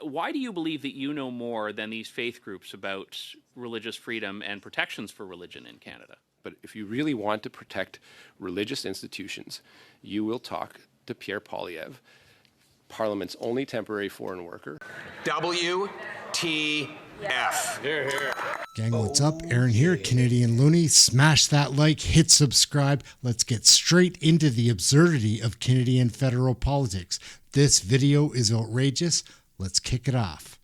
Why do you believe that you know more than these faith groups about religious freedom and protections for religion in Canada? But if you really want to protect religious institutions, you will talk to Pierre Poilievre, Parliament's only temporary foreign worker. WTF. Here, here. Gang, what's up? Aaron here, Canadian Looney. Smash that like, hit subscribe. Let's get straight into the absurdity of Canadian federal politics. This video is outrageous. Let's kick it off.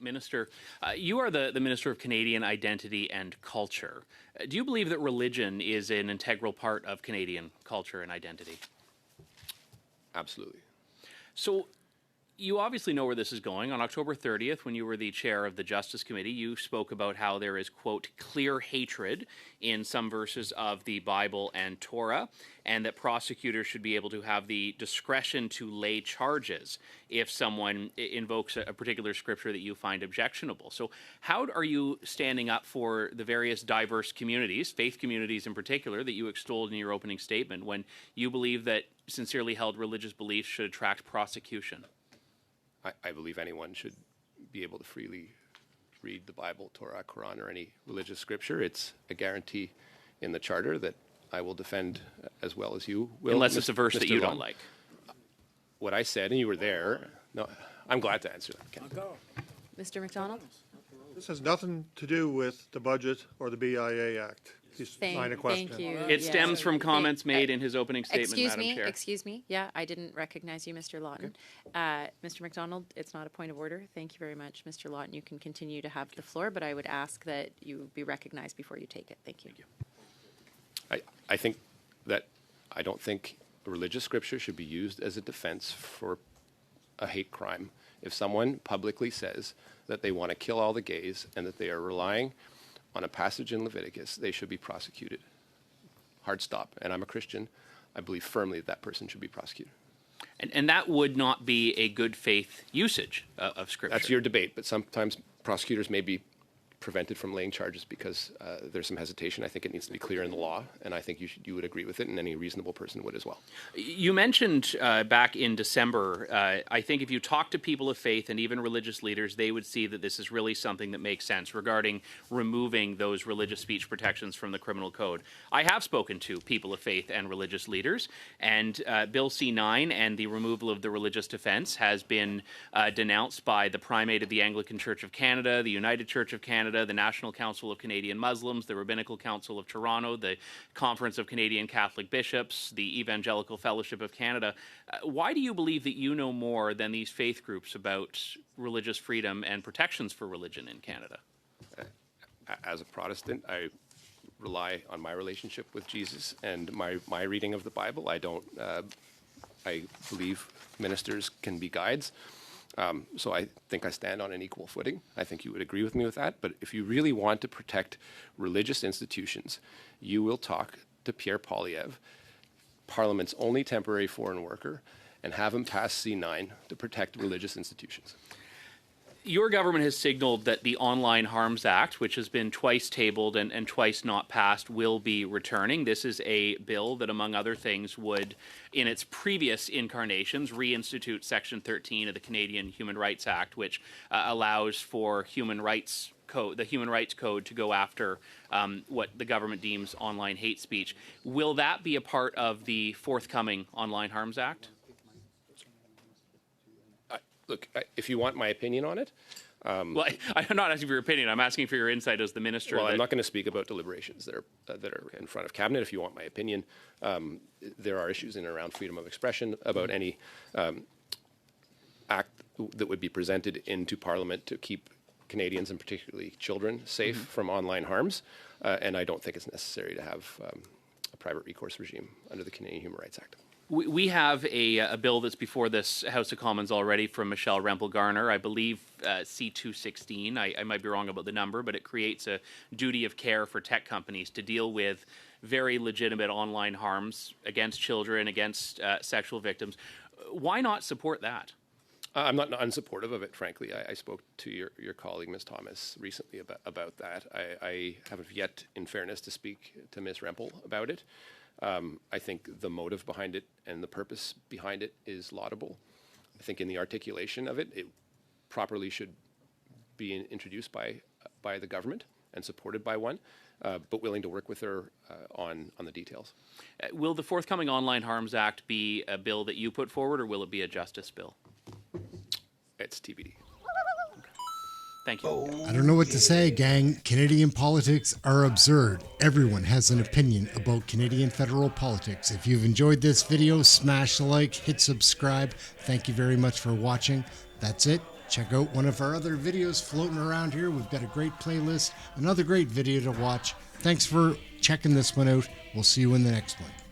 Minister, you are the Minister of Canadian Identity and Culture. Do you believe that religion is an integral part of Canadian culture and identity? Absolutely. So you obviously know where this is going. On October 30th, when you were the chair of the Justice Committee, you spoke about how there is, quote, clear hatred in some verses of the Bible and Torah, and that prosecutors should be able to have the discretion to lay charges if someone invokes a particular scripture that you find objectionable. So how are you standing up for the various diverse communities, faith communities in particular, that you extolled in your opening statement, when you believe that sincerely held religious beliefs should attract prosecution? I believe anyone should be able to freely read the Bible, Torah, Quran, or any religious scripture. It's a guarantee in the Charter that I will defend as well as you will. Unless it's a verse that you don't like. What I said, and you were there, no, I'm glad to answer that. I'll go. Mr. McDonald? This has nothing to do with the budget or the BIA Act. He's line of question. Thank you. It stems from comments made in his opening statement, Madam Chair. Excuse me. Yeah, I didn't recognize you, Mr. Lawton. Mr. McDonald, it's not a point of order. Thank you very much, Mr. Lawton. You can continue to have the floor, but I would ask that you be recognized before you take it. Thank you. I think that I don't think religious scripture should be used as a defense for a hate crime. If someone publicly says that they want to kill all the gays and that they are relying on a passage in Leviticus, they should be prosecuted. Hard stop. And I'm a Christian. I believe firmly that person should be prosecuted. And that would not be a good faith usage of Scripture. That's your debate, but sometimes prosecutors may be prevented from laying charges because there's some hesitation. I think it needs to be clear in the law, and I think you would agree with it, and any reasonable person would as well. You mentioned back in December, I think if you talk to people of faith and even religious leaders, they would see that this is really something that makes sense regarding removing those religious speech protections from the criminal code. I have spoken to people of faith and religious leaders, and Bill C-9 and the removal of the religious defense has been denounced by the Primate of the Anglican Church of Canada, the United Church of Canada, the National Council of Canadian Muslims, the Rabbinical Council of Toronto, the Conference of Canadian Catholic Bishops, the Evangelical Fellowship of Canada. Why do you believe that you know more than these faith groups about religious freedom and protections for religion in Canada? As a Protestant, I rely on my relationship with Jesus and my reading of the Bible. I believe ministers can be guides. So I think I stand on an equal footing. I think you would agree with me with that. But if you really want to protect religious institutions, you will talk to Pierre Poilievre, Parliament's only temporary foreign worker, and have him pass C-9 to protect religious institutions. Your government has signaled that the Online Harms Act, which has been twice tabled and twice not passed, will be returning. This is a bill that, among other things, would, in its previous incarnations, reinstitute Section 13 of the Canadian Human Rights Act, which allows for the Human Rights Code to go after what the government deems online hate speech. Will that be a part of the forthcoming Online Harms Act? Look, if you want my opinion on it. Well, I'm not asking for your opinion. I'm asking for your insight as the minister. Well, I'm not going to speak about deliberations that are in front of Cabinet. If you want my opinion, there are issues in and around freedom of expression about any act that would be presented into Parliament to keep Canadians, and particularly children, safe from online harms. And I don't think it's necessary to have a private recourse regime under the Canadian Human Rights Act. We have a bill that's before this House of Commons already from Michelle Rempel-Garner, I believe C-216. I might be wrong about the number, but it creates a duty of care for tech companies to deal with very legitimate online harms against children, against sexual victims. Why not support that? I'm not unsupportive of it, frankly. I spoke to your colleague, Ms. Thomas, recently about that. I haven't yet, in fairness, to speak to Ms. Rempel about it. I think the motive behind it and the purpose behind it is laudable. I think in the articulation of it, it properly should be introduced by the government and supported by one, but willing to work with her on the details. Will the forthcoming Online Harms Act be a bill that you put forward, or will it be a justice bill? It's TBD. Thank you. I don't know what to say, gang. Canadian politics are absurd. Everyone has an opinion about Canadian federal politics. If you've enjoyed this video, smash the like, hit subscribe. Thank you very much for watching. That's it. Check out one of our other videos floating around here. We've got a great playlist, another great video to watch. Thanks for checking this one out. We'll see you in the next one.